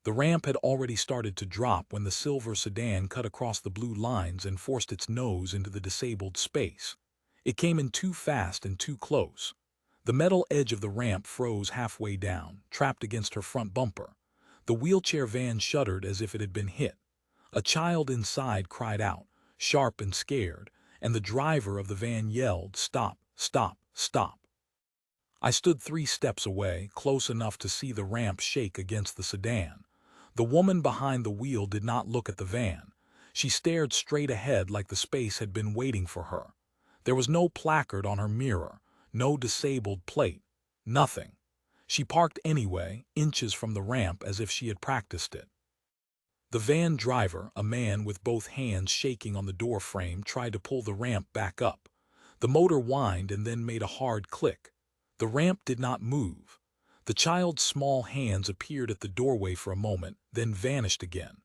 The ramp had already started to drop when the silver sedan cut across the blue lines and forced its nose into the disabled space. It came in too fast and too close. The metal edge of the ramp froze halfway down, trapped against her front bumper. The wheelchair van shuddered as if it had been hit. A child inside cried out, sharp and scared, and the driver of the van yelled, "Stop, stop, stop." I stood 3 steps away, close enough to see the ramp shake against the sedan. The woman behind the wheel did not look at the van. She stared straight ahead like the space had been waiting for her. There was no placard on her mirror, no disabled plate, nothing. She parked anyway, inches from the ramp as if she had practiced it. The van driver, a man with both hands shaking on the door frame, tried to pull the ramp back up. The motor whined and then made a hard click. The ramp did not move. The child's small hands appeared at the doorway for a moment, then vanished again.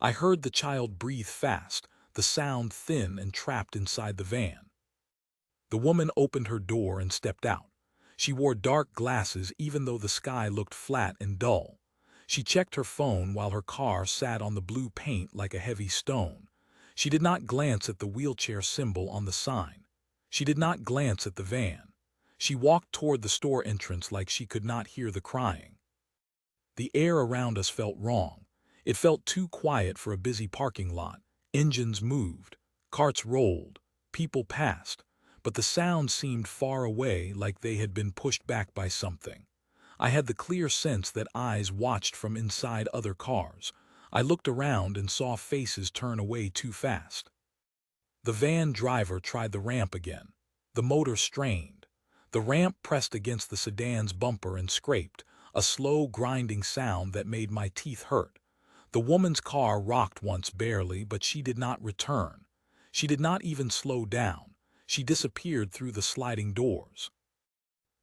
I heard the child breathe fast, the sound thin and trapped inside the van. The woman opened her door and stepped out. She wore dark glasses even though the sky looked flat and dull. She checked her phone while her car sat on the blue paint like a heavy stone. She did not glance at the wheelchair symbol on the sign. She did not glance at the van. She walked toward the store entrance like she could not hear the crying. The air around us felt wrong. It felt too quiet for a busy parking lot. Engines moved, carts rolled, people passed, but the sound seemed far away, like they had been pushed back by something. I had the clear sense that eyes watched from inside other cars. I looked around and saw faces turn away too fast. The van driver tried the ramp again. The motor strained. The ramp pressed against the sedan's bumper and scraped, a slow grinding sound that made my teeth hurt. The woman's car rocked once barely, but she did not return. She did not even slow down. She disappeared through the sliding doors.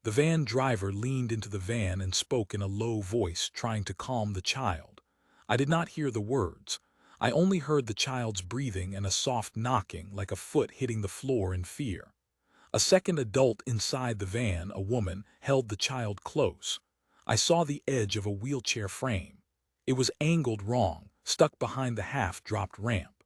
The van driver leaned into the van and spoke in a low voice, trying to calm the child. I did not hear the words. I only heard the child's breathing and a soft knocking like a foot hitting the floor in fear. A second adult inside the van, a woman, held the child close. I saw the edge of a wheelchair frame. It was angled wrong, stuck behind the half-dropped ramp.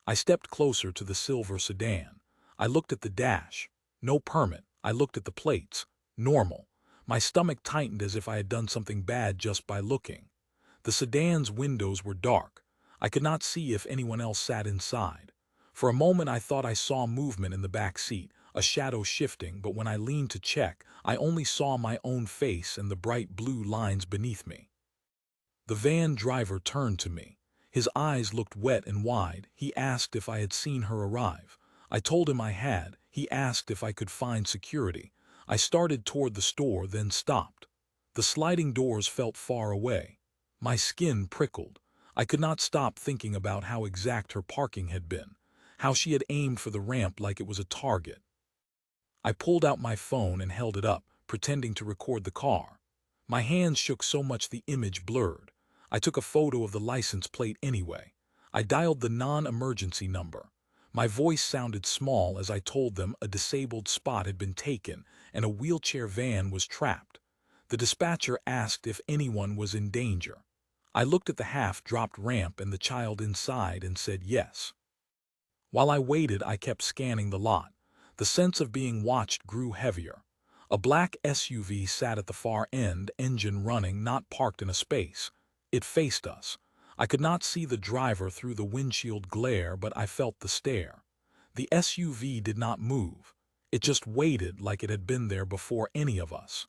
I stepped closer to the silver sedan. I looked at the dash. No permit. I looked at the plates. Normal. My stomach tightened as if I had done something bad just by looking. The sedan's windows were dark. I could not see if anyone else sat inside. For a moment I thought I saw movement in the back seat, a shadow shifting, but when I leaned to check, I only saw my own face and the bright blue lines beneath me. The van driver turned to me. His eyes looked wet and wide. He asked if I had seen her arrive. I told him I had. He asked if I could find security. I started toward the store, then stopped. The sliding doors felt far away. My skin prickled. I could not stop thinking about how exact her parking had been, how she had aimed for the ramp like it was a target. I pulled out my phone and held it up, pretending to record the car. My hands shook so much the image blurred. I took a photo of the license plate anyway. I dialed the non-emergency number. My voice sounded small as I told them a disabled spot had been taken and a wheelchair van was trapped. The dispatcher asked if anyone was in danger. I looked at the half-dropped ramp and the child inside and said yes. While I waited, I kept scanning the lot. The sense of being watched grew heavier. A black SUV sat at the far end, engine running, not parked in a space. It faced us. I could not see the driver through the windshield glare, but I felt the stare. The SUV did not move. It just waited like it had been there before any of us.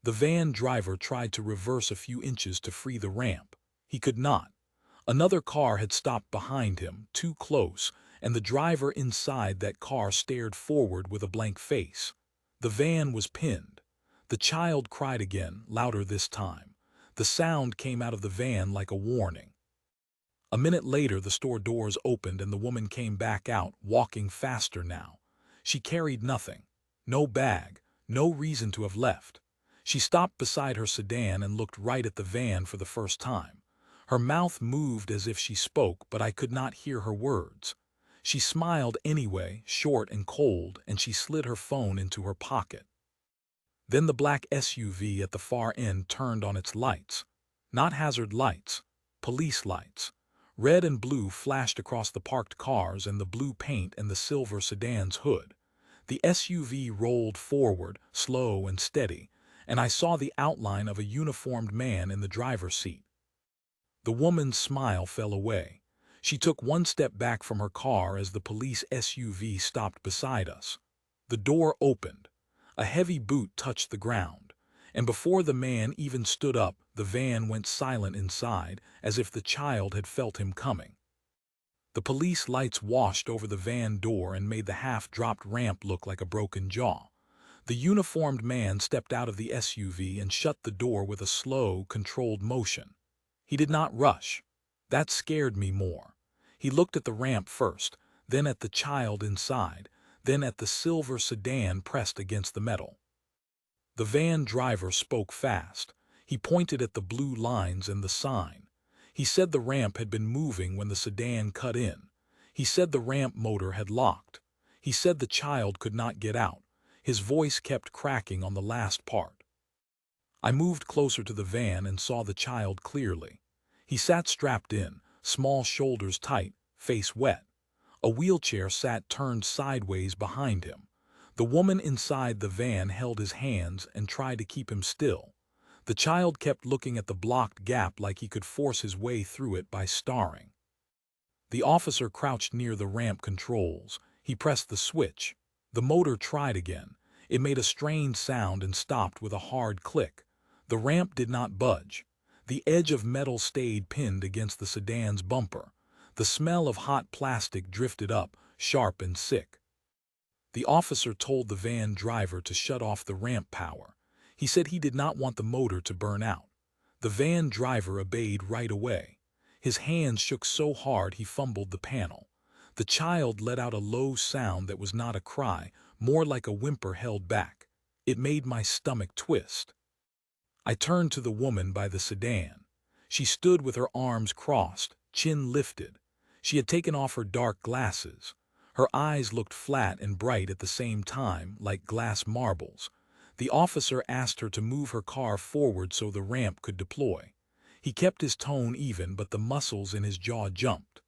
The van driver tried to reverse a few inches to free the ramp. He could not. Another car had stopped behind him, too close, and the driver inside that car stared forward with a blank face. The van was pinned. The child cried again, louder this time. The sound came out of the van like a warning. A minute later, the store doors opened and the woman came back out, walking faster now. She carried nothing. No bag, no reason to have left. She stopped beside her sedan and looked right at the van for the first time. Her mouth moved as if she spoke, but I could not hear her words. She smiled anyway, short and cold, and she slid her phone into her pocket. Then the black SUV at the far end turned on its lights. Not hazard lights, police lights. Red and blue flashed across the parked cars and the blue paint and the silver sedan's hood. The SUV rolled forward, slow and steady, and I saw the outline of a uniformed man in the driver's seat. The woman's smile fell away. She took one step back from her car as the police SUV stopped beside us. The door opened. A heavy boot touched the ground, and before the man even stood up, the van went silent inside, as if the child had felt him coming. The police lights washed over the van door and made the half-dropped ramp look like a broken jaw. The uniformed man stepped out of the SUV and shut the door with a slow, controlled motion. He did not rush. That scared me more. He looked at the ramp first, then at the child inside, then at the silver sedan pressed against the metal. The van driver spoke fast. He pointed at the blue lines and the sign. He said the ramp had been moving when the sedan cut in. He said the ramp motor had locked. He said the child could not get out. His voice kept cracking on the last part. I moved closer to the van and saw the child clearly. He sat strapped in, small shoulders tight, face wet. A wheelchair sat turned sideways behind him. The woman inside the van held his hands and tried to keep him still. The child kept looking at the blocked gap like he could force his way through it by staring. The officer crouched near the ramp controls. He pressed the switch. The motor tried again. It made a strange sound and stopped with a hard click. The ramp did not budge. The edge of metal stayed pinned against the sedan's bumper. The smell of hot plastic drifted up, sharp and sick. The officer told the van driver to shut off the ramp power. He said he did not want the motor to burn out. The van driver obeyed right away. His hands shook so hard he fumbled the panel. The child let out a low sound that was not a cry, more like a whimper held back. It made my stomach twist. I turned to the woman by the sedan. She stood with her arms crossed, chin lifted. She had taken off her dark glasses. Her eyes looked flat and bright at the same time, like glass marbles. The officer asked her to move her car forward so the ramp could deploy. He kept his tone even, but the muscles in his jaw jumped.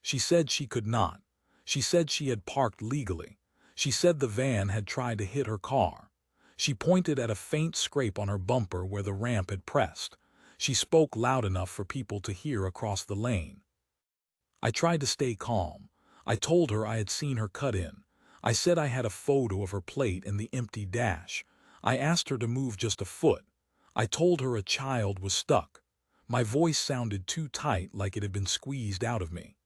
She said she could not. She said she had parked legally. She said the van had tried to hit her car. She pointed at a faint scrape on her bumper where the ramp had pressed. She spoke loud enough for people to hear across the lane. I tried to stay calm. I told her I had seen her cut in. I said I had a photo of her plate in the empty dash. I asked her to move just a foot. I told her a child was stuck. My voice sounded too tight, like it had been squeezed out of me.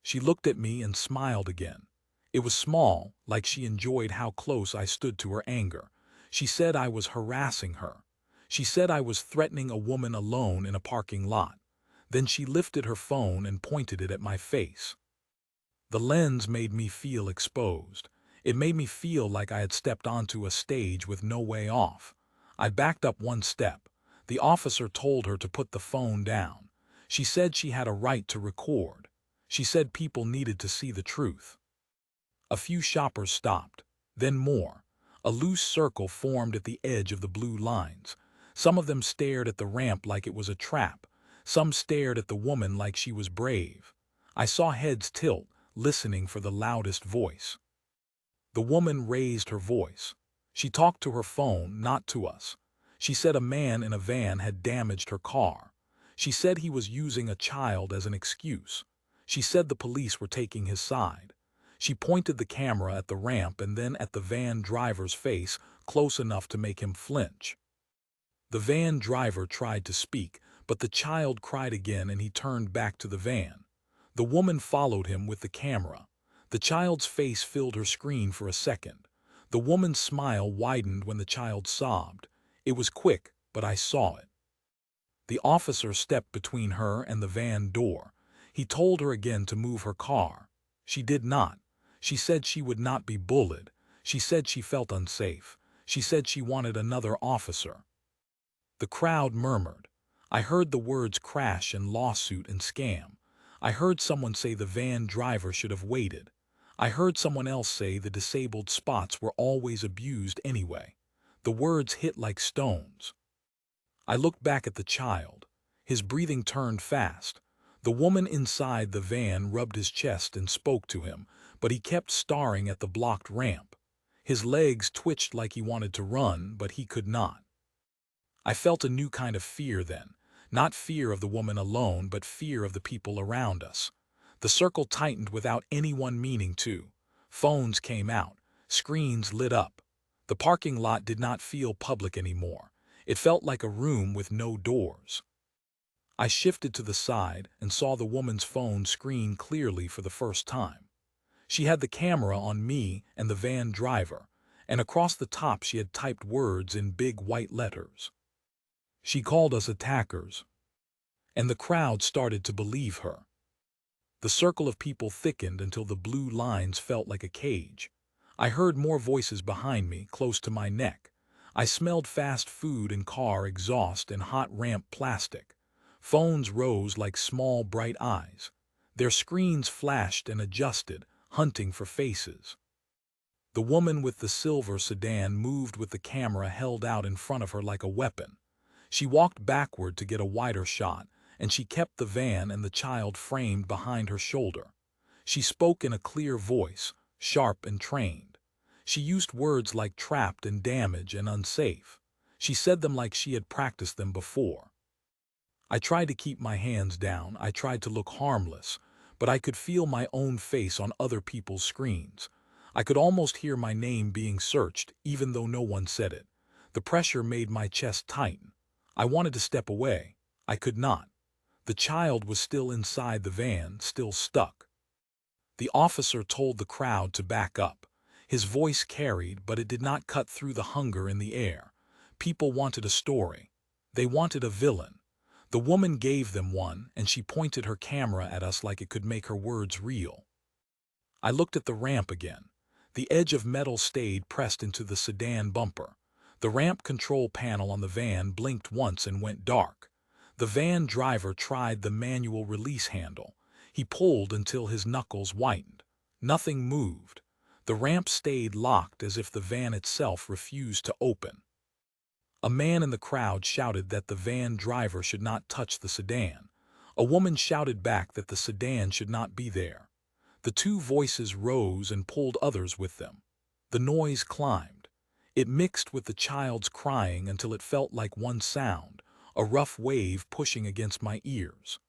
She looked at me and smiled again. It was small, like she enjoyed how close I stood to her anger. She said I was harassing her. She said I was threatening a woman alone in a parking lot. Then she lifted her phone and pointed it at my face. The lens made me feel exposed. It made me feel like I had stepped onto a stage with no way off. I backed up one step. The officer told her to put the phone down. She said she had a right to record. She said people needed to see the truth. A few shoppers stopped, then more. A loose circle formed at the edge of the blue lines. Some of them stared at the ramp like it was a trap. Some stared at the woman like she was brave. I saw heads tilt, listening for the loudest voice. The woman raised her voice. She talked to her phone, not to us. She said a man in a van had damaged her car. She said he was using a child as an excuse. She said the police were taking his side. She pointed the camera at the ramp and then at the van driver's face, close enough to make him flinch. The van driver tried to speak, but the child cried again and he turned back to the van. The woman followed him with the camera. The child's face filled her screen for a second. The woman's smile widened when the child sobbed. It was quick, but I saw it. The officer stepped between her and the van door. He told her again to move her car. She did not. She said she would not be bullied. She said she felt unsafe. She said she wanted another officer. The crowd murmured. I heard the words crash and lawsuit and scam. I heard someone say the van driver should have waited. I heard someone else say the disabled spots were always abused anyway. The words hit like stones. I looked back at the child. His breathing turned fast. The woman inside the van rubbed his chest and spoke to him, but he kept staring at the blocked ramp. His legs twitched like he wanted to run, but he could not. I felt a new kind of fear then. Not fear of the woman alone, but fear of the people around us. The circle tightened without anyone meaning to. Phones came out. Screens lit up. The parking lot did not feel public anymore. It felt like a room with no doors. I shifted to the side and saw the woman's phone screen clearly for the first time. She had the camera on me and the van driver, and across the top she had typed words in big white letters. She called us attackers, and the crowd started to believe her. The circle of people thickened until the blue lines felt like a cage. I heard more voices behind me, close to my neck. I smelled fast food and car exhaust and hot ramp plastic. Phones rose like small bright eyes. Their screens flashed and adjusted, hunting for faces. The woman with the silver sedan moved with the camera held out in front of her like a weapon. She walked backward to get a wider shot, and she kept the van and the child framed behind her shoulder. She spoke in a clear voice, sharp and trained. She used words like trapped and damaged and unsafe. She said them like she had practiced them before. I tried to keep my hands down. I tried to look harmless, but I could feel my own face on other people's screens. I could almost hear my name being searched, even though no one said it. The pressure made my chest tighten. I wanted to step away. I could not. The child was still inside the van, still stuck. The officer told the crowd to back up. His voice carried, but it did not cut through the hunger in the air. People wanted a story. They wanted a villain. The woman gave them one, and she pointed her camera at us like it could make her words real. I looked at the ramp again. The edge of metal stayed pressed into the sedan bumper. The ramp control panel on the van blinked once and went dark. The van driver tried the manual release handle. He pulled until his knuckles whitened. Nothing moved. The ramp stayed locked as if the van itself refused to open. A man in the crowd shouted that the van driver should not touch the sedan. A woman shouted back that the sedan should not be there. The two voices rose and pulled others with them. The noise climbed. It mixed with the child's crying until it felt like one sound, a rough wave pushing against my ears.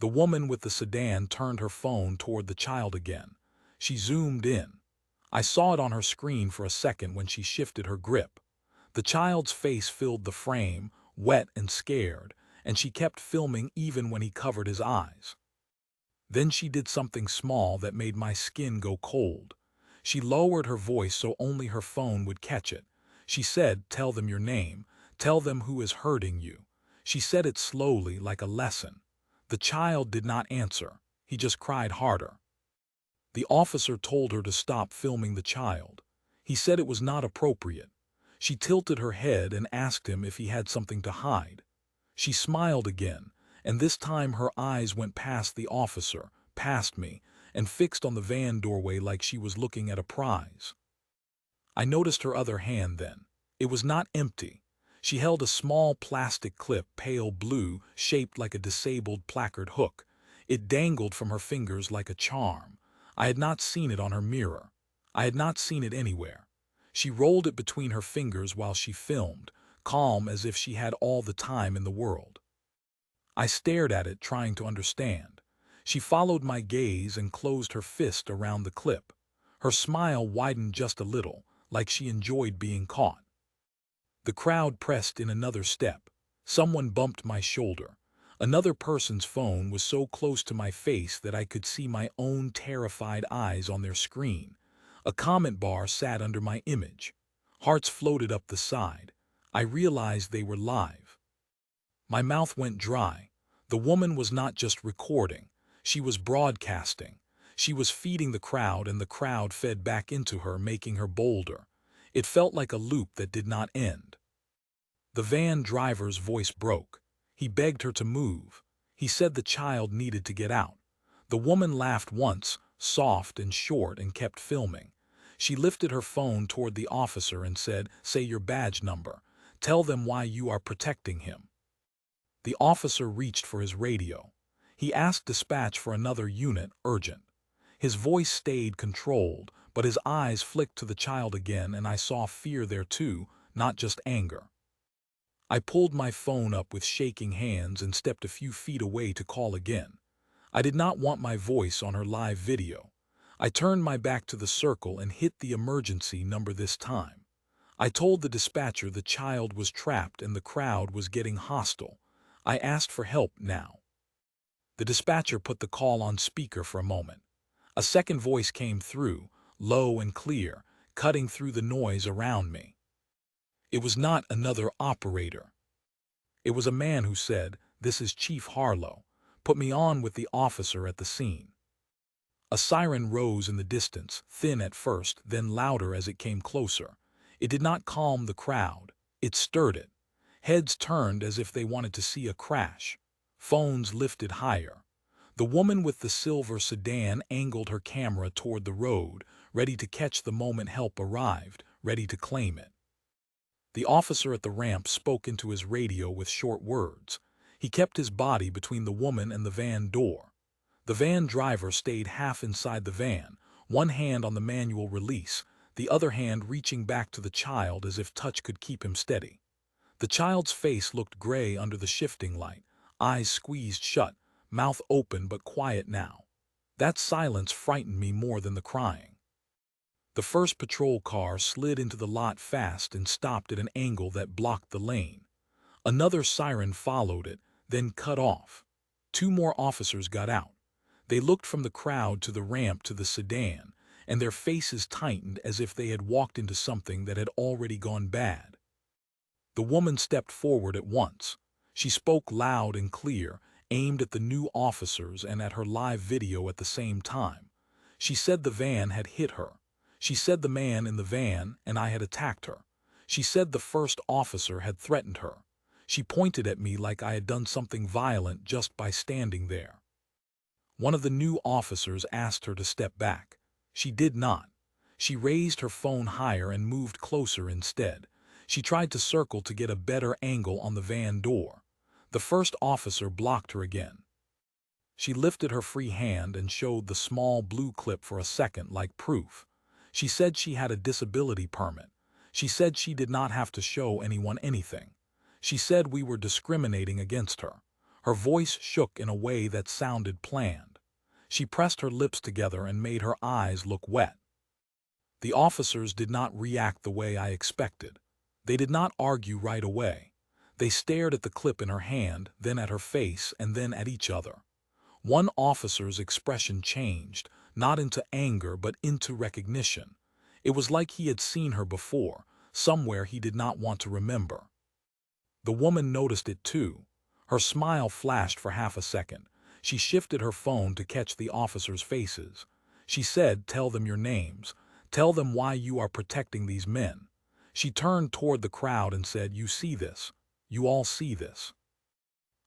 The woman with the sedan turned her phone toward the child again. She zoomed in. I saw it on her screen for a second when she shifted her grip. The child's face filled the frame, wet and scared, and she kept filming even when he covered his eyes. Then she did something small that made my skin go cold. She lowered her voice so only her phone would catch it. She said, "Tell them your name. Tell them who is hurting you." She said it slowly, like a lesson. The child did not answer. He just cried harder. The officer told her to stop filming the child. He said it was not appropriate. She tilted her head and asked him if he had something to hide. She smiled again, and this time her eyes went past the officer, past me, and fixed on the van doorway like she was looking at a prize. I noticed her other hand then. It was not empty. She held a small plastic clip, pale blue, shaped like a disabled placard hook. It dangled from her fingers like a charm. I had not seen it on her mirror. I had not seen it anywhere. She rolled it between her fingers while she filmed, calm as if she had all the time in the world. I stared at it, trying to understand. She followed my gaze and closed her fist around the clip. Her smile widened just a little, like she enjoyed being caught. The crowd pressed in another step. Someone bumped my shoulder. Another person's phone was so close to my face that I could see my own terrified eyes on their screen. A comment bar sat under my image. Hearts floated up the side. I realized they were live. My mouth went dry. The woman was not just recording. She was broadcasting. She was feeding the crowd, and the crowd fed back into her, making her bolder. It felt like a loop that did not end. The van driver's voice broke. He begged her to move. He said the child needed to get out. The woman laughed once, soft and short, and kept filming. She lifted her phone toward the officer and said, "Say your badge number. Tell them why you are protecting him." The officer reached for his radio. He asked dispatch for another unit, urgent. His voice stayed controlled, but his eyes flicked to the child again, and I saw fear there too, not just anger. I pulled my phone up with shaking hands and stepped a few feet away to call again. I did not want my voice on her live video. I turned my back to the circle and hit the emergency number this time. I told the dispatcher the child was trapped and the crowd was getting hostile. I asked for help now. The dispatcher put the call on speaker for a moment. A second voice came through, low and clear, cutting through the noise around me. It was not another operator. It was a man who said, "This is Chief Harlow. Put me on with the officer at the scene." A siren rose in the distance, thin at first, then louder as it came closer. It did not calm the crowd. It stirred it. Heads turned as if they wanted to see a crash. Phones lifted higher. The woman with the silver sedan angled her camera toward the road, ready to catch the moment help arrived, ready to claim it. The officer at the ramp spoke into his radio with short words. He kept his body between the woman and the van door. The van driver stayed half inside the van, one hand on the manual release, the other hand reaching back to the child as if touch could keep him steady. The child's face looked gray under the shifting light, eyes squeezed shut, mouth open but quiet now. That silence frightened me more than the crying. The first patrol car slid into the lot fast and stopped at an angle that blocked the lane. Another siren followed it, then cut off. Two more officers got out. They looked from the crowd to the ramp to the sedan, and their faces tightened as if they had walked into something that had already gone bad. The woman stepped forward at once. She spoke loud and clear, aimed at the new officers and at her live video at the same time. She said the van had hit her. She said the man in the van and I had attacked her. She said the first officer had threatened her. She pointed at me like I had done something violent just by standing there. One of the new officers asked her to step back. She did not. She raised her phone higher and moved closer instead. She tried to circle to get a better angle on the van door. The first officer blocked her again. She lifted her free hand and showed the small blue clip for a second like proof. She said she had a disability permit. She said she did not have to show anyone anything. She said we were discriminating against her. Her voice shook in a way that sounded planned. She pressed her lips together and made her eyes look wet. The officers did not react the way I expected. They did not argue right away. They stared at the clip in her hand, then at her face, and then at each other. One officer's expression changed, not into anger but into recognition. It was like he had seen her before, somewhere he did not want to remember. The woman noticed it too. Her smile flashed for half a second. She shifted her phone to catch the officers' faces. She said, "Tell them your names. Tell them why you are protecting these men." She turned toward the crowd and said, "You see this. You all see this."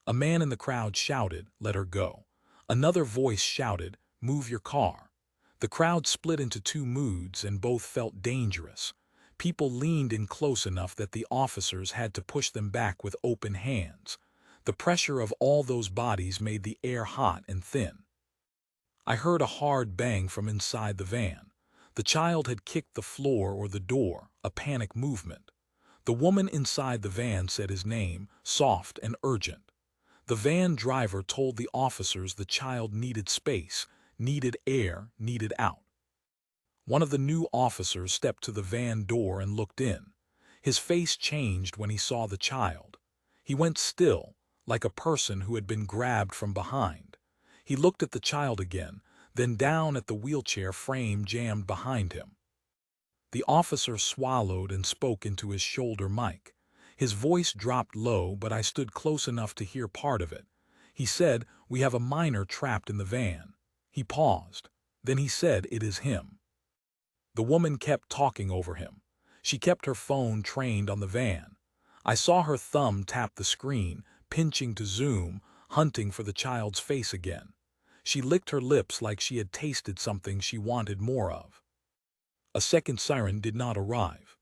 A man in the crowd shouted, "Let her go." Another voice shouted, "Move your car." The crowd split into two moods and both felt dangerous. People leaned in close enough that the officers had to push them back with open hands. The pressure of all those bodies made the air hot and thin. I heard a hard bang from inside the van. The child had kicked the floor or the door, a panic movement. The woman inside the van said his name, soft and urgent. The van driver told the officers the child needed space, needed air, needed out. One of the new officers stepped to the van door and looked in. His face changed when he saw the child. He went still, like a person who had been grabbed from behind. He looked at the child again, then down at the wheelchair frame jammed behind him. The officer swallowed and spoke into his shoulder mic. His voice dropped low, but I stood close enough to hear part of it. He said, "We have a minor trapped in the van." He paused. Then he said, "It is him." The woman kept talking over him. She kept her phone trained on the van. I saw her thumb tap the screen, pinching to zoom, hunting for the child's face again. She licked her lips like she had tasted something she wanted more of. A second siren did not arrive.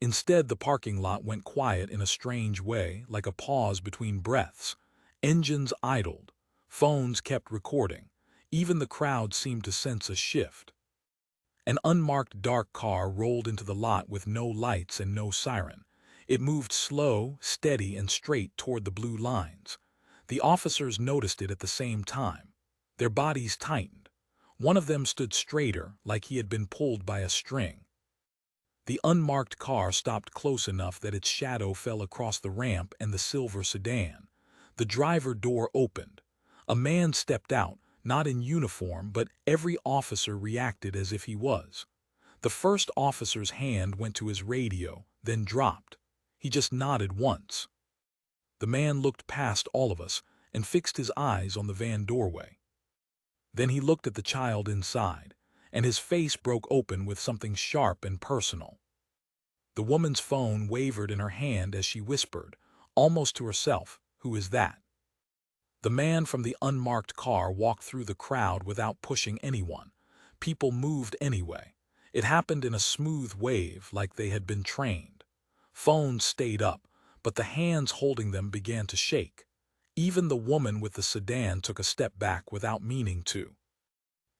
Instead, the parking lot went quiet in a strange way, like a pause between breaths. Engines idled. Phones kept recording. Even the crowd seemed to sense a shift. An unmarked dark car rolled into the lot with no lights and no siren. It moved slow, steady, and straight toward the blue lines. The officers noticed it at the same time. Their bodies tightened. One of them stood straighter, like he had been pulled by a string. The unmarked car stopped close enough that its shadow fell across the ramp and the silver sedan. The driver door opened. A man stepped out, not in uniform, but every officer reacted as if he was. The first officer's hand went to his radio, then dropped. He just nodded once. The man looked past all of us and fixed his eyes on the van doorway. Then he looked at the child inside, and his face broke open with something sharp and personal. The woman's phone wavered in her hand as she whispered, almost to herself, "Who is that?" The man from the unmarked car walked through the crowd without pushing anyone. People moved anyway. It happened in a smooth wave, like they had been trained. Phones stayed up, but the hands holding them began to shake. Even the woman with the sedan took a step back without meaning to.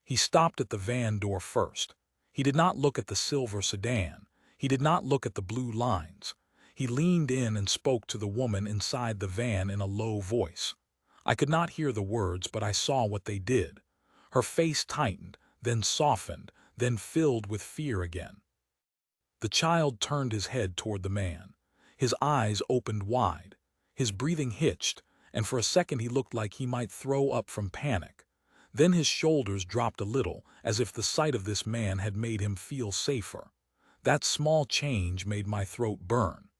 He stopped at the van door first. He did not look at the silver sedan. He did not look at the blue lines. He leaned in and spoke to the woman inside the van in a low voice. I could not hear the words, but I saw what they did. Her face tightened, then softened, then filled with fear again. The child turned his head toward the man. His eyes opened wide. His breathing hitched, and for a second he looked like he might throw up from panic. Then his shoulders dropped a little, as if the sight of this man had made him feel safer. That small change made my throat burn.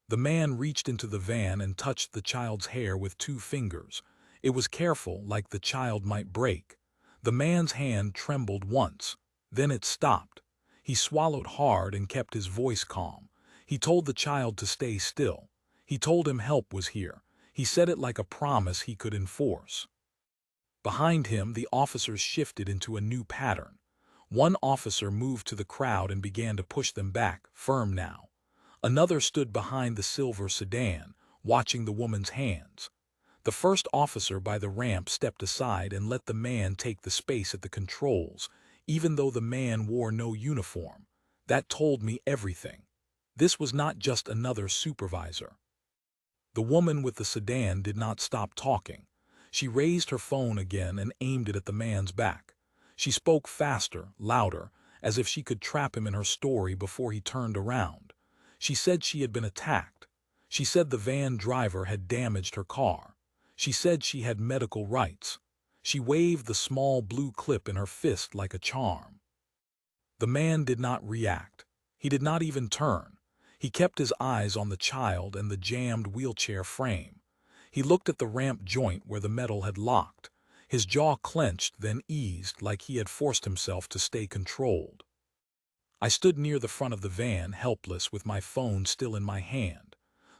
The man reached into the van and touched the child's hair with 2 fingers. It was careful, like the child might break. The man's hand trembled once. Then it stopped. He swallowed hard and kept his voice calm. He told the child to stay still. He told him help was here. He said it like a promise he could enforce. Behind him, the officers shifted into a new pattern. One officer moved to the crowd and began to push them back, firm now. Another stood behind the silver sedan, watching the woman's hands. The first officer by the ramp stepped aside and let the man take the space at the controls, even though the man wore no uniform. That told me everything. This was not just another supervisor. The woman with the sedan did not stop talking. She raised her phone again and aimed it at the man's back. She spoke faster, louder, as if she could trap him in her story before he turned around. She said she had been attacked. She said the van driver had damaged her car. She said she had medical rights. She waved the small blue clip in her fist like a charm. The man did not react. He did not even turn. He kept his eyes on the child and the jammed wheelchair frame. He looked at the ramp joint where the metal had locked. His jaw clenched, then eased, like he had forced himself to stay controlled. I stood near the front of the van, helpless, with my phone still in my hand.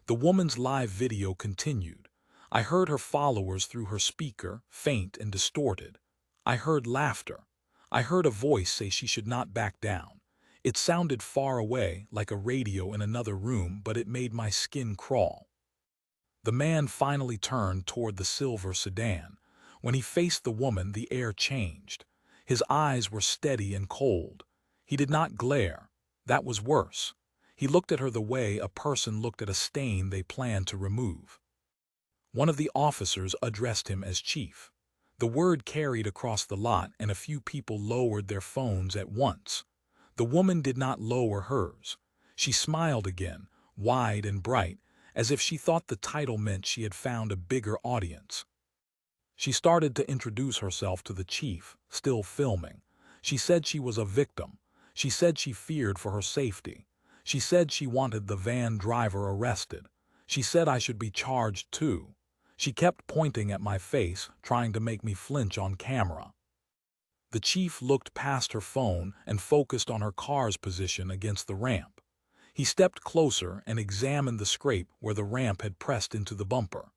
The woman's live video continued. I heard her followers through her speaker, faint and distorted. I heard laughter. I heard a voice say she should not back down. It sounded far away, like a radio in another room, but it made my skin crawl. The man finally turned toward the silver sedan. When he faced the woman, the air changed. His eyes were steady and cold. He did not glare. That was worse. He looked at her the way a person looked at a stain they planned to remove. One of the officers addressed him as Chief. The word carried across the lot, and a few people lowered their phones at once. The woman did not lower hers. She smiled again, wide and bright, as if she thought the title meant she had found a bigger audience. She started to introduce herself to the chief, still filming. She said she was a victim. She said she feared for her safety. She said she wanted the van driver arrested. She said I should be charged too. She kept pointing at my face, trying to make me flinch on camera. The chief looked past her phone and focused on her car's position against the ramp. He stepped closer and examined the scrape where the ramp had pressed into the bumper.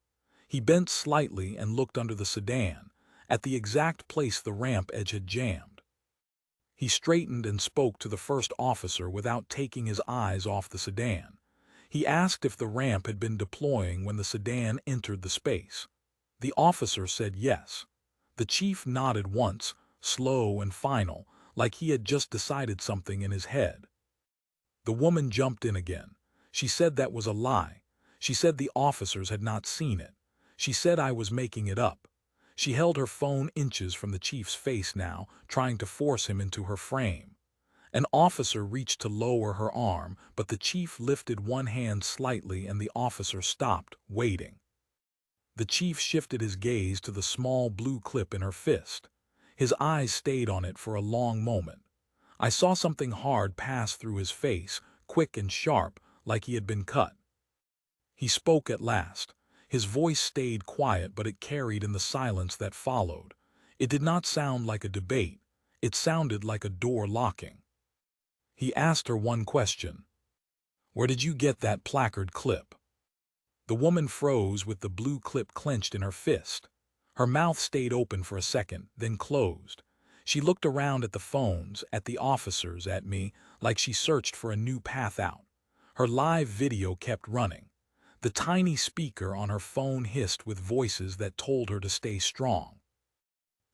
He bent slightly and looked under the sedan, at the exact place the ramp edge had jammed. He straightened and spoke to the first officer without taking his eyes off the sedan. He asked if the ramp had been deploying when the sedan entered the space. The officer said yes. The chief nodded once, slow and final, like he had just decided something in his head. The woman jumped in again. She said that was a lie. She said the officers had not seen it. She said I was making it up. She held her phone inches from the chief's face now, trying to force him into her frame. An officer reached to lower her arm, but the chief lifted one hand slightly and the officer stopped, waiting. The chief shifted his gaze to the small blue clip in her fist. His eyes stayed on it for a long moment. I saw something hard pass through his face, quick and sharp, like he had been cut. He spoke at last. His voice stayed quiet, but it carried in the silence that followed. It did not sound like a debate. It sounded like a door locking. He asked her one question. "Where did you get that placard clip?" The woman froze with the blue clip clenched in her fist. Her mouth stayed open for a second, then closed. She looked around at the phones, at the officers, at me, like she searched for a new path out. Her live video kept running. The tiny speaker on her phone hissed with voices that told her to stay strong.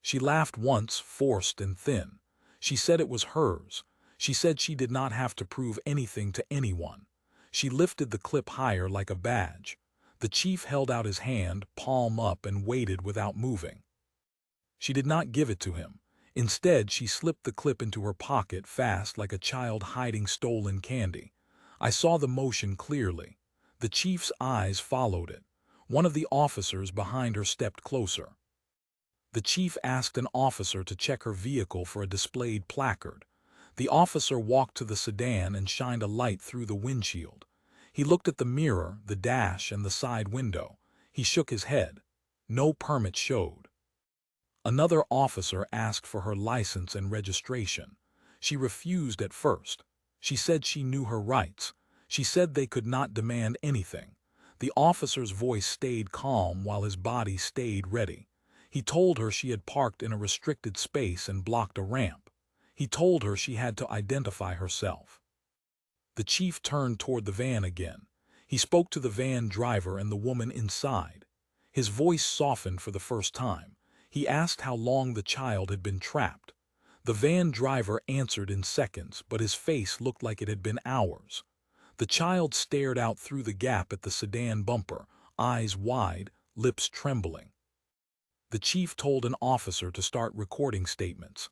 She laughed once, forced and thin. She said it was hers. She said she did not have to prove anything to anyone. She lifted the clip higher like a badge. The chief held out his hand, palm up, and waited without moving. She did not give it to him. Instead, she slipped the clip into her pocket fast like a child hiding stolen candy. I saw the motion clearly. The chief's eyes followed it. One of the officers behind her stepped closer. The chief asked an officer to check her vehicle for a displayed placard. The officer walked to the sedan and shined a light through the windshield. He looked at the mirror, the dash, and the side window. He shook his head. No permit showed. Another officer asked for her license and registration. She refused at first. She said she knew her rights. She said they could not demand anything. The officer's voice stayed calm while his body stayed ready. He told her she had parked in a restricted space and blocked a ramp. He told her she had to identify herself. The chief turned toward the van again. He spoke to the van driver and the woman inside. His voice softened for the first time. He asked how long the child had been trapped. The van driver answered in seconds, but his face looked like it had been hours. The child stared out through the gap at the sedan bumper, eyes wide, lips trembling. The chief told an officer to start recording statements.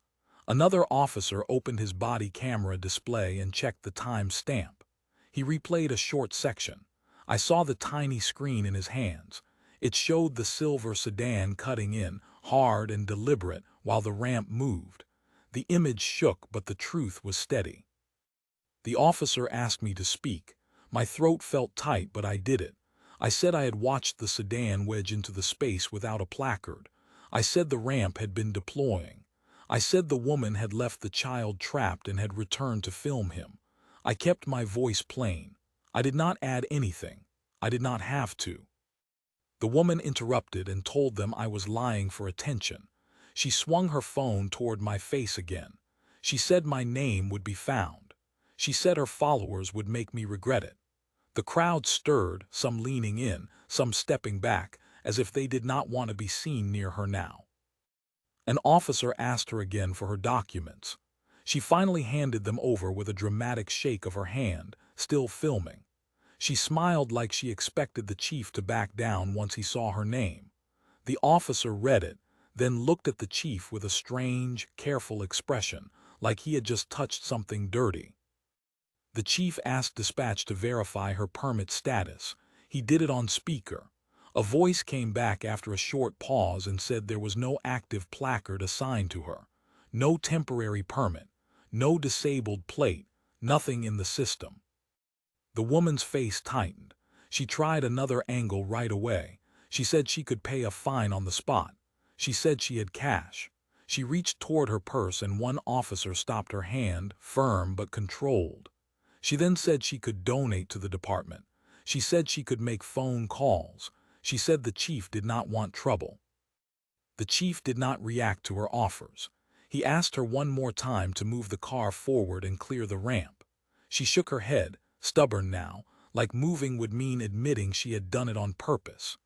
Another officer opened his body camera display and checked the time stamp. He replayed a short section. I saw the tiny screen in his hands. It showed the silver sedan cutting in, hard and deliberate, while the ramp moved. The image shook, but the truth was steady. The officer asked me to speak. My throat felt tight, but I did it. I said I had watched the sedan wedge into the space without a placard. I said the ramp had been deploying. I said the woman had left the child trapped and had returned to film him. I kept my voice plain. I did not add anything. I did not have to. The woman interrupted and told them I was lying for attention. She swung her phone toward my face again. She said my name would be found. She said her followers would make me regret it. The crowd stirred, some leaning in, some stepping back, as if they did not want to be seen near her now. An officer asked her again for her documents. She finally handed them over with a dramatic shake of her hand, still filming. She smiled like she expected the chief to back down once he saw her name. The officer read it, then looked at the chief with a strange, careful expression, like he had just touched something dirty. The chief asked dispatch to verify her permit status. He did it on speaker. A voice came back after a short pause and said there was no active placard assigned to her, no temporary permit, no disabled plate, nothing in the system. The woman's face tightened. She tried another angle right away. She said she could pay a fine on the spot. She said she had cash. She reached toward her purse and one officer stopped her hand, firm but controlled. She then said she could donate to the department. She said she could make phone calls. She said the chief did not want trouble. The chief did not react to her offers. He asked her one more time to move the car forward and clear the ramp. She shook her head, stubborn now, like moving would mean admitting she had done it on purpose.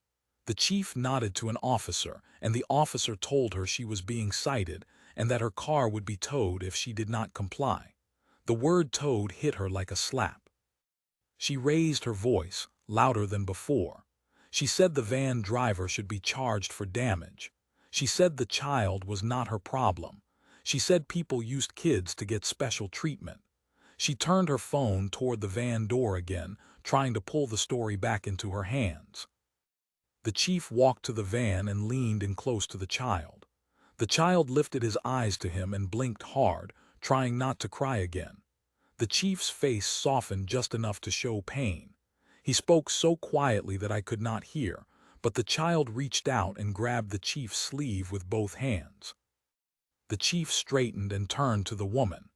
The chief nodded to an officer, and the officer told her she was being cited and that her car would be towed if she did not comply. The word towed hit her like a slap. She raised her voice, louder than before. She said the van driver should be charged for damage. She said the child was not her problem. She said people used kids to get special treatment. She turned her phone toward the van door again, trying to pull the story back into her hands. The chief walked to the van and leaned in close to the child. The child lifted his eyes to him and blinked hard, trying not to cry again. The chief's face softened just enough to show pain. He spoke so quietly that I could not hear, but the child reached out and grabbed the chief's sleeve with both hands. The chief straightened and turned to the woman.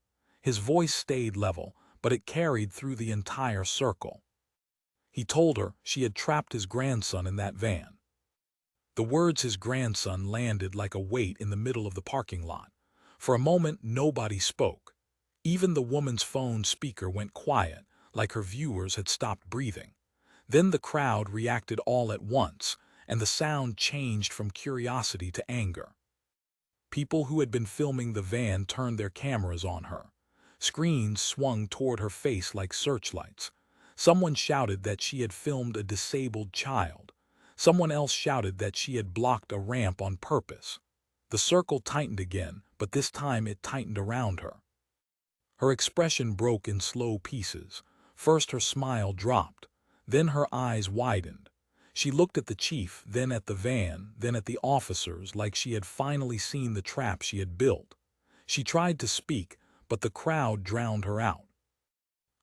His voice stayed level, but it carried through the entire circle. He told her she had trapped his grandson in that van. The words his grandson landed like a weight in the middle of the parking lot. For a moment, nobody spoke. Even the woman's phone speaker went quiet, like her viewers had stopped breathing. Then the crowd reacted all at once, and the sound changed from curiosity to anger. People who had been filming the van turned their cameras on her. Screens swung toward her face like searchlights. Someone shouted that she had filmed a disabled child. Someone else shouted that she had blocked a ramp on purpose. The circle tightened again, but this time it tightened around her. Her expression broke in slow pieces. First her smile dropped, then her eyes widened. She looked at the chief, then at the van, then at the officers, like she had finally seen the trap she had built. She tried to speak, but the crowd drowned her out.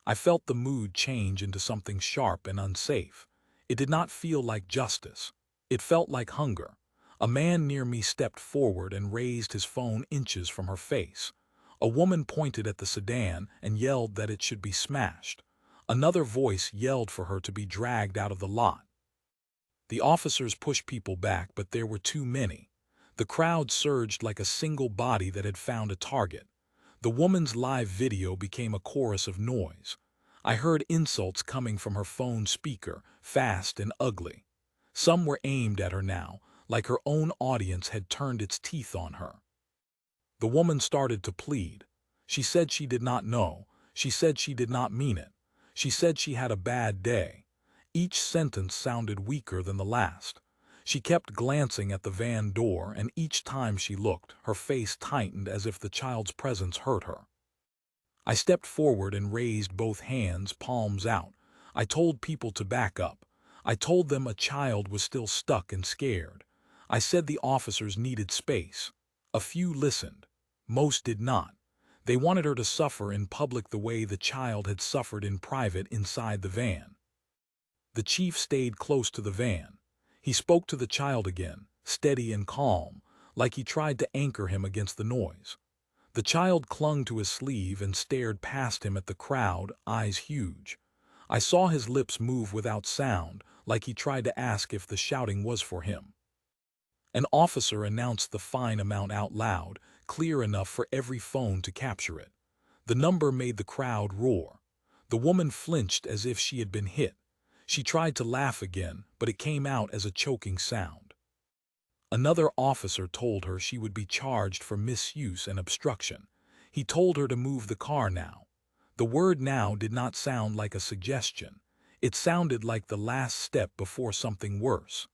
I felt the mood change into something sharp and unsafe. It did not feel like justice. It felt like hunger. A man near me stepped forward and raised his phone inches from her face. A woman pointed at the sedan and yelled that it should be smashed. Another voice yelled for her to be dragged out of the lot. The officers pushed people back, but there were too many. The crowd surged like a single body that had found a target. The woman's live video became a chorus of noise. I heard insults coming from her phone speaker, fast and ugly. Some were aimed at her now, like her own audience had turned its teeth on her. The woman started to plead. She said she did not know. She said she did not mean it. She said she had a bad day. Each sentence sounded weaker than the last. She kept glancing at the van door, and each time she looked, her face tightened as if the child's presence hurt her. I stepped forward and raised both hands, palms out. I told people to back up. I told them a child was still stuck and scared. I said the officers needed space. A few listened. Most did not. They wanted her to suffer in public the way the child had suffered in private inside the van. The chief stayed close to the van. He spoke to the child again, steady and calm, like he tried to anchor him against the noise. The child clung to his sleeve and stared past him at the crowd, eyes huge. I saw his lips move without sound, like he tried to ask if the shouting was for him. An officer announced the fine amount out loud, clear enough for every phone to capture it. The number made the crowd roar. The woman flinched as if she had been hit. She tried to laugh again, but it came out as a choking sound. Another officer told her she would be charged for misuse and obstruction. He told her to move the car now. The word now did not sound like a suggestion. It sounded like the last step before something worse.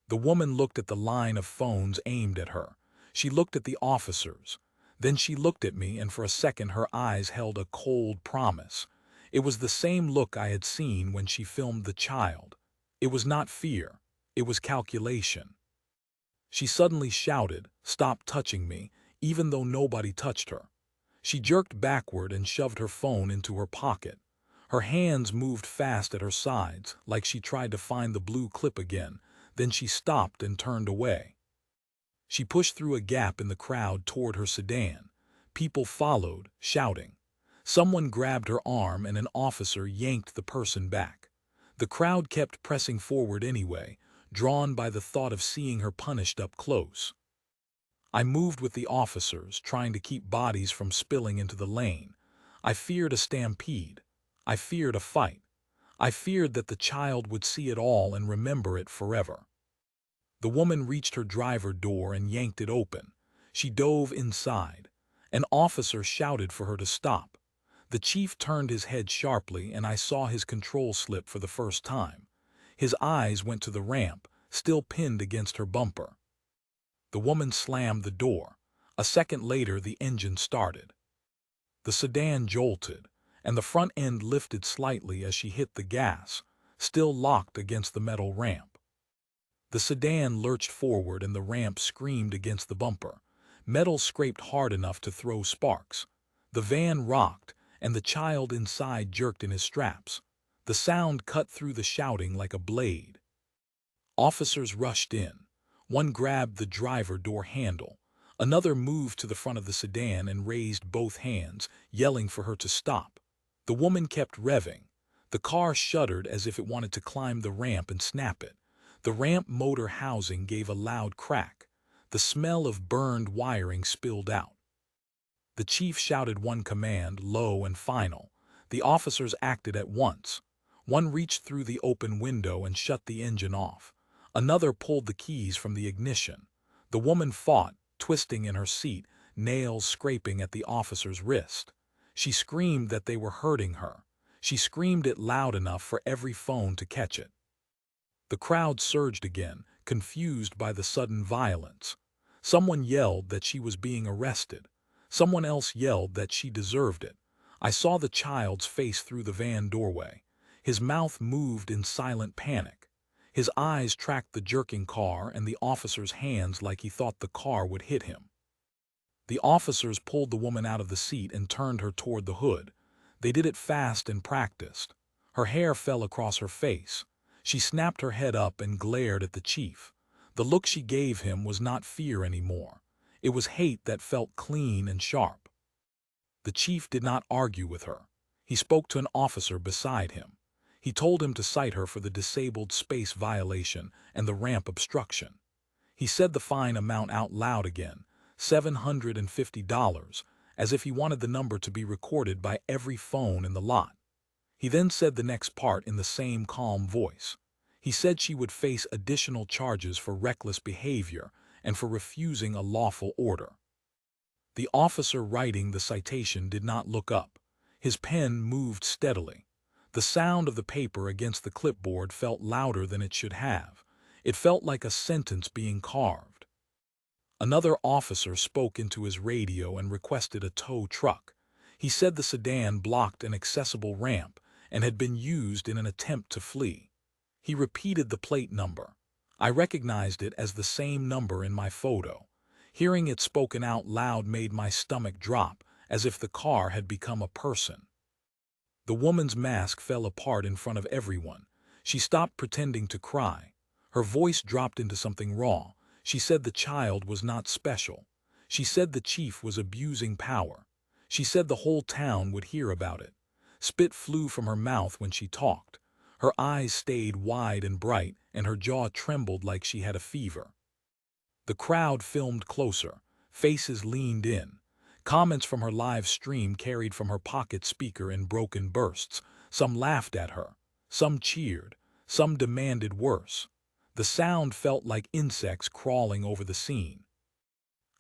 The woman looked at the line of phones aimed at her. She looked at the officers. Then she looked at me, and for a second her eyes held a cold promise. It was the same look I had seen when she filmed the child. It was not fear. It was calculation. She suddenly shouted, "Stop touching me," even though nobody touched her. She jerked backward and shoved her phone into her pocket. Her hands moved fast at her sides, like she tried to find the blue clip again. Then she stopped and turned away. She pushed through a gap in the crowd toward her sedan. People followed, shouting. Someone grabbed her arm and an officer yanked the person back. The crowd kept pressing forward anyway, drawn by the thought of seeing her punished up close. I moved with the officers, trying to keep bodies from spilling into the lane. I feared a stampede. I feared a fight. I feared that the child would see it all and remember it forever. The woman reached her driver door and yanked it open. She dove inside. An officer shouted for her to stop. The chief turned his head sharply, and I saw his control slip for the first time. His eyes went to the ramp, still pinned against her bumper. The woman slammed the door. A second later, the engine started. The sedan jolted, and the front end lifted slightly as she hit the gas, still locked against the metal ramp. The sedan lurched forward and the ramp screamed against the bumper. Metal scraped hard enough to throw sparks. The van rocked, and the child inside jerked in his straps. The sound cut through the shouting like a blade. Officers rushed in. One grabbed the driver door handle. Another moved to the front of the sedan and raised both hands, yelling for her to stop. The woman kept revving. The car shuddered as if it wanted to climb the ramp and snap it. The ramp motor housing gave a loud crack. The smell of burned wiring spilled out. The chief shouted one command, low and final. The officers acted at once. One reached through the open window and shut the engine off. Another pulled the keys from the ignition. The woman fought, twisting in her seat, nails scraping at the officer's wrist. She screamed that they were hurting her. She screamed it loud enough for every phone to catch it. The crowd surged again, confused by the sudden violence. Someone yelled that she was being arrested. Someone else yelled that she deserved it. I saw the child's face through the van doorway. His mouth moved in silent panic. His eyes tracked the jerking car and the officer's hands like he thought the car would hit him. The officers pulled the woman out of the seat and turned her toward the hood. They did it fast and practiced. Her hair fell across her face. She snapped her head up and glared at the chief. The look she gave him was not fear anymore. It was hate that felt clean and sharp. The chief did not argue with her. He spoke to an officer beside him. He told him to cite her for the disabled space violation and the ramp obstruction. He said the fine amount out loud again, $750, as if he wanted the number to be recorded by every phone in the lot. He then said the next part in the same calm voice. He said she would face additional charges for reckless behavior and for refusing a lawful order. The officer writing the citation did not look up. His pen moved steadily. The sound of the paper against the clipboard felt louder than it should have. It felt like a sentence being carved. Another officer spoke into his radio and requested a tow truck. He said the sedan blocked an accessible ramp and had been used in an attempt to flee. He repeated the plate number. I recognized it as the same number in my photo. Hearing it spoken out loud made my stomach drop, as if the car had become a person. The woman's mask fell apart in front of everyone. She stopped pretending to cry. Her voice dropped into something raw. She said the child was not special. She said the chief was abusing power. She said the whole town would hear about it. Spit flew from her mouth when she talked. Her eyes stayed wide and bright, and her jaw trembled like she had a fever. The crowd filmed closer. Faces leaned in. Comments from her live stream carried from her pocket speaker in broken bursts. Some laughed at her. Some cheered. Some demanded worse. The sound felt like insects crawling over the scene.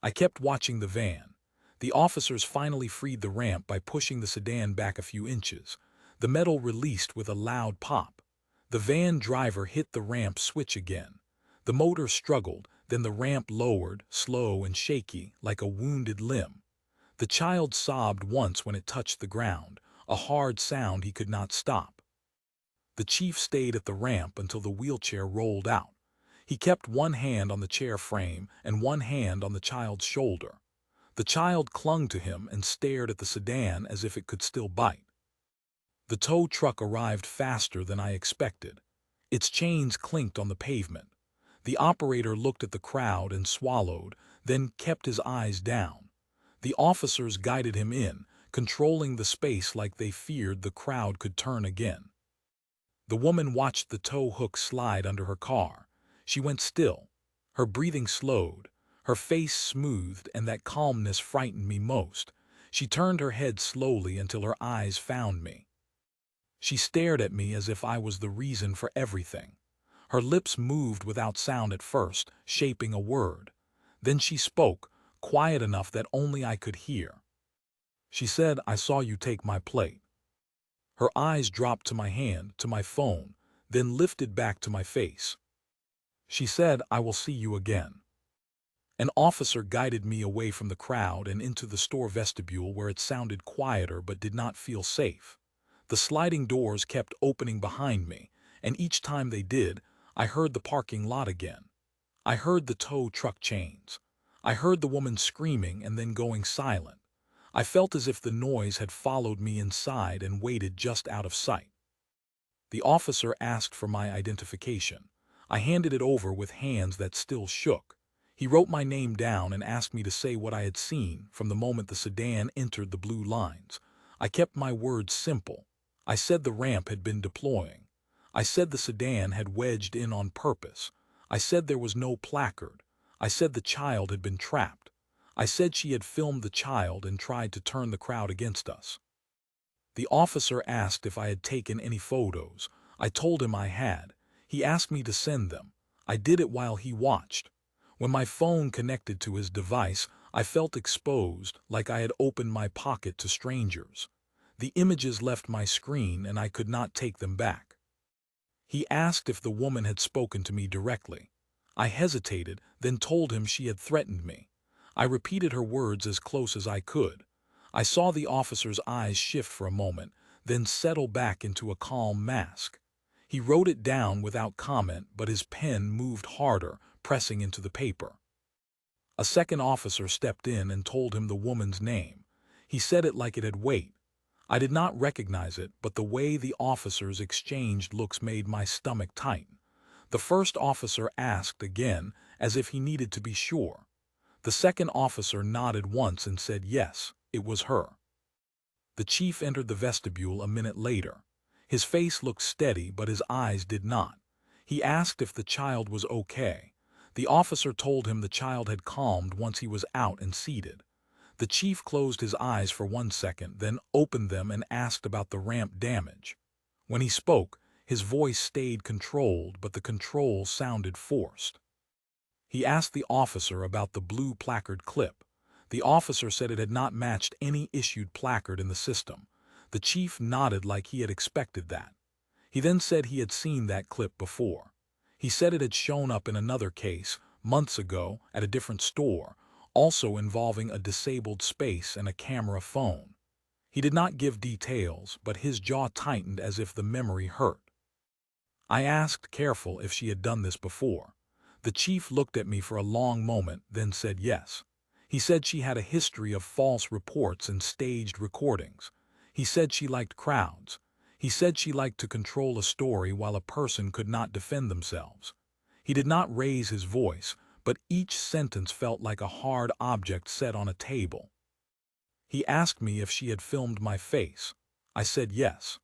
I kept watching the van. The officers finally freed the ramp by pushing the sedan back a few inches. The metal released with a loud pop. The van driver hit the ramp switch again. The motor struggled, then the ramp lowered, slow and shaky, like a wounded limb. The child sobbed once when it touched the ground, a hard sound he could not stop. The chief stayed at the ramp until the wheelchair rolled out. He kept one hand on the chair frame and one hand on the child's shoulder. The child clung to him and stared at the sedan as if it could still bite. The tow truck arrived faster than I expected. Its chains clinked on the pavement. The operator looked at the crowd and swallowed, then kept his eyes down. The officers guided him in, controlling the space like they feared the crowd could turn again. The woman watched the tow hook slide under her car. She went still. Her breathing slowed. Her face smoothed, and that calmness frightened me most. She turned her head slowly until her eyes found me. She stared at me as if I was the reason for everything. Her lips moved without sound at first, shaping a word. Then she spoke, quiet enough that only I could hear. She said, "I saw you take my plate." Her eyes dropped to my hand, to my phone, then lifted back to my face. She said, "I will see you again." An officer guided me away from the crowd and into the store vestibule where it sounded quieter but did not feel safe. The sliding doors kept opening behind me, and each time they did, I heard the parking lot again. I heard the tow truck chains. I heard the woman screaming and then going silent. I felt as if the noise had followed me inside and waited just out of sight. The officer asked for my identification. I handed it over with hands that still shook. He wrote my name down and asked me to say what I had seen from the moment the sedan entered the blue lines. I kept my words simple. I said the ramp had been deploying. I said the sedan had wedged in on purpose. I said there was no placard. I said the child had been trapped. I said she had filmed the child and tried to turn the crowd against us. The officer asked if I had taken any photos. I told him I had. He asked me to send them. I did it while he watched. When my phone connected to his device, I felt exposed, like I had opened my pocket to strangers. The images left my screen and I could not take them back. He asked if the woman had spoken to me directly. I hesitated, then told him she had threatened me. I repeated her words as close as I could. I saw the officer's eyes shift for a moment, then settle back into a calm mask. He wrote it down without comment, but his pen moved harder, pressing into the paper. A second officer stepped in and told him the woman's name. He said it like it had weight. I did not recognize it, but the way the officers exchanged looks made my stomach tighten. The first officer asked again, as if he needed to be sure. The second officer nodded once and said yes, it was her. The chief entered the vestibule a minute later. His face looked steady, but his eyes did not. He asked if the child was okay. The officer told him the child had calmed once he was out and seated. The chief closed his eyes for 1 second, then opened them and asked about the ramp damage. When he spoke, his voice stayed controlled, but the control sounded forced. He asked the officer about the blue placard clip. The officer said it had not matched any issued placard in the system. The chief nodded like he had expected that. He then said he had seen that clip before. He said it had shown up in another case, months ago, at a different store, also involving a disabled space and a camera phone. He did not give details, but his jaw tightened as if the memory hurt. I asked, careful, if she had done this before. The chief looked at me for a long moment, then said yes. He said she had a history of false reports and staged recordings. He said she liked crowds. He said she liked to control a story while a person could not defend themselves. He did not raise his voice, but each sentence felt like a hard object set on a table. He asked me if she had filmed my face. I said yes.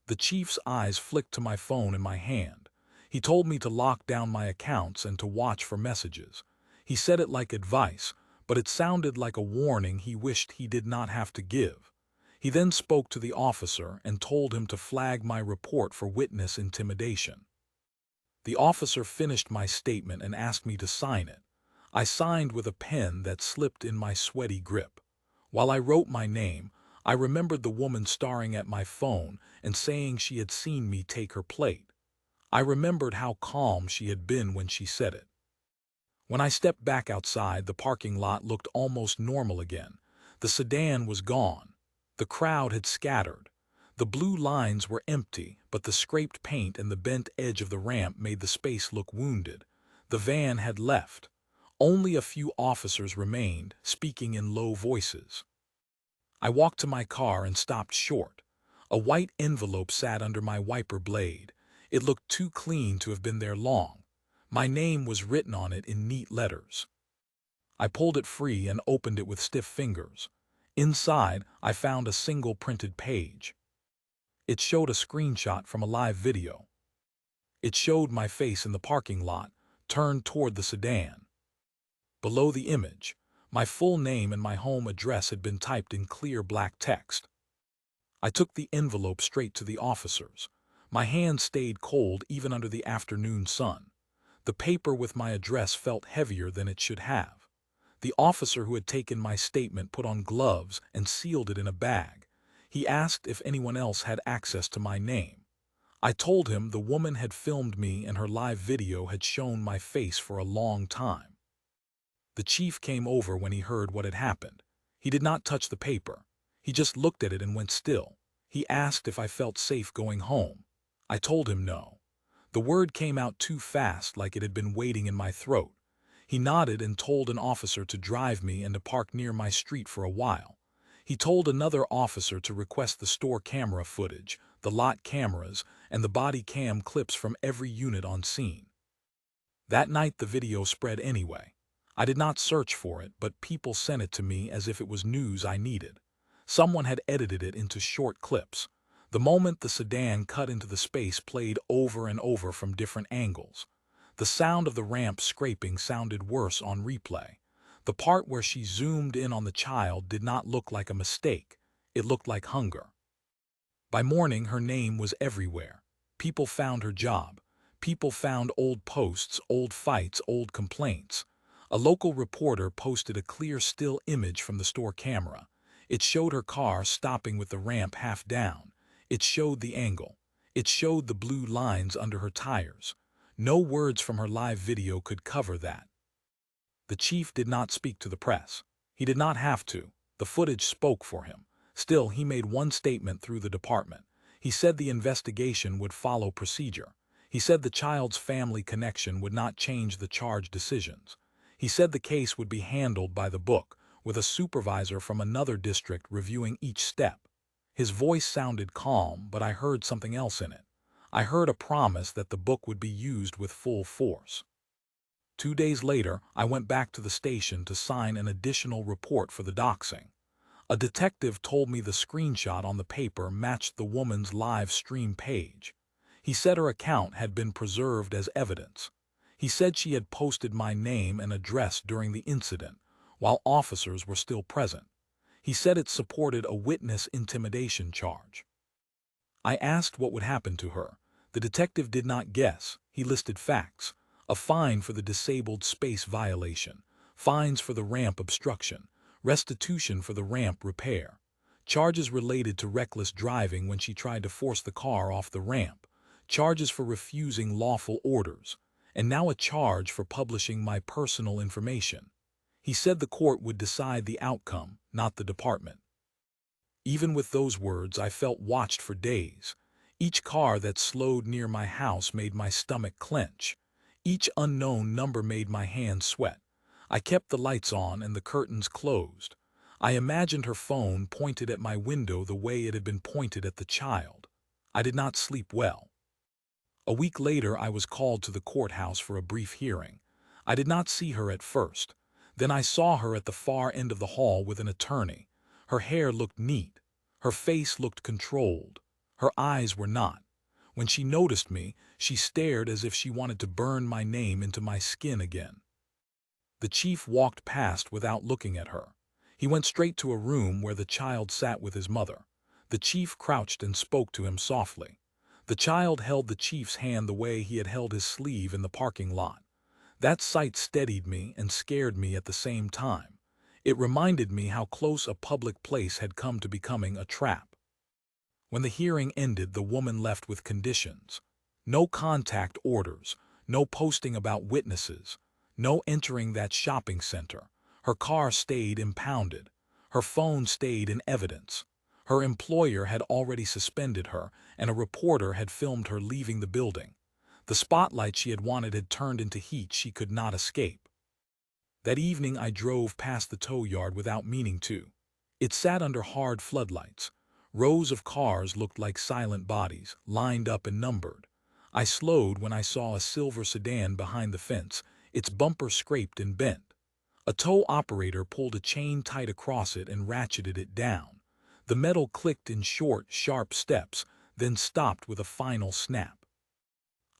The chief's eyes flicked to my phone in my hand. He told me to lock down my accounts and to watch for messages. He said it like advice, but it sounded like a warning he wished he did not have to give. He then spoke to the officer and told him to flag my report for witness intimidation. The officer finished my statement and asked me to sign it. I signed with a pen that slipped in my sweaty grip. While I wrote my name, I remembered the woman staring at my phone and saying she had seen me take her plate. I remembered how calm she had been when she said it. When I stepped back outside, the parking lot looked almost normal again. The sedan was gone. The crowd had scattered. The blue lines were empty, but the scraped paint and the bent edge of the ramp made the space look wounded. The van had left. Only a few officers remained, speaking in low voices. I walked to my car and stopped short. A white envelope sat under my wiper blade. It looked too clean to have been there long. My name was written on it in neat letters. I pulled it free and opened it with stiff fingers. Inside, I found a single printed page. It showed a screenshot from a live video. It showed my face in the parking lot, turned toward the sedan. Below the image, my full name and my home address had been typed in clear black text. I took the envelope straight to the officers. My hand stayed cold even under the afternoon sun. The paper with my address felt heavier than it should have. The officer who had taken my statement put on gloves and sealed it in a bag. He asked if anyone else had access to my name. I told him the woman had filmed me and her live video had shown my face for a long time. The chief came over when he heard what had happened. He did not touch the paper. He just looked at it and went still. He asked if I felt safe going home. I told him no. The word came out too fast, like it had been waiting in my throat. He nodded and told an officer to drive me and to park near my street for a while. He told another officer to request the store camera footage, the lot cameras, and the body cam clips from every unit on scene. That night the video spread anyway. I did not search for it, but people sent it to me as if it was news I needed. Someone had edited it into short clips. The moment the sedan cut into the space played over and over from different angles. The sound of the ramp scraping sounded worse on replay. The part where she zoomed in on the child did not look like a mistake. It looked like hunger. By morning, her name was everywhere. People found her job. People found old posts, old fights, old complaints. A local reporter posted a clear still image from the store camera. It showed her car stopping with the ramp half down. It showed the angle. It showed the blue lines under her tires. No words from her live video could cover that. The chief did not speak to the press. He did not have to. The footage spoke for him. Still, he made one statement through the department. He said the investigation would follow procedure. He said the child's family connection would not change the charge decisions. He said the case would be handled by the book, with a supervisor from another district reviewing each step. His voice sounded calm, but I heard something else in it. I heard a promise that the book would be used with full force. 2 days later, I went back to the station to sign an additional report for the doxing. A detective told me the screenshot on the paper matched the woman's live stream page. He said her account had been preserved as evidence. He said she had posted my name and address during the incident, while officers were still present. He said it supported a witness intimidation charge. I asked what would happen to her. The detective did not guess. He listed facts: a fine for the disabled space violation, fines for the ramp obstruction, restitution for the ramp repair, charges related to reckless driving when she tried to force the car off the ramp, charges for refusing lawful orders, and now a charge for publishing my personal information. He said the court would decide the outcome, not the department. Even with those words, I felt watched for days. Each car that slowed near my house made my stomach clench. Each unknown number made my hands sweat. I kept the lights on and the curtains closed. I imagined her phone pointed at my window the way it had been pointed at the child. I did not sleep well. A week later, I was called to the courthouse for a brief hearing. I did not see her at first. Then I saw her at the far end of the hall with an attorney. Her hair looked neat. Her face looked controlled. Her eyes were not. When she noticed me, she stared as if she wanted to burn my name into my skin again. The chief walked past without looking at her. He went straight to a room where the child sat with his mother. The chief crouched and spoke to him softly. The child held the chief's hand the way he had held his sleeve in the parking lot. That sight steadied me and scared me at the same time. It reminded me how close a public place had come to becoming a trap. When the hearing ended, the woman left with conditions. No contact orders, no posting about witnesses, no entering that shopping center. Her car stayed impounded. Her phone stayed in evidence. Her employer had already suspended her, and a reporter had filmed her leaving the building. The spotlight she had wanted had turned into heat she could not escape. That evening I drove past the tow yard without meaning to. It sat under hard floodlights. Rows of cars looked like silent bodies, lined up and numbered. I slowed when I saw a silver sedan behind the fence, its bumper scraped and bent. A tow operator pulled a chain tight across it and ratcheted it down. The metal clicked in short, sharp steps, then stopped with a final snap.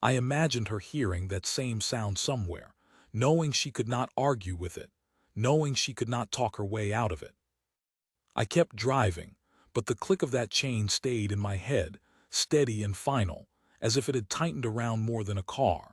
I imagined her hearing that same sound somewhere. knowing she could not argue with it, knowing she could not talk her way out of it. I kept driving, but the click of that chain stayed in my head, steady and final, as if it had tightened around more than a car.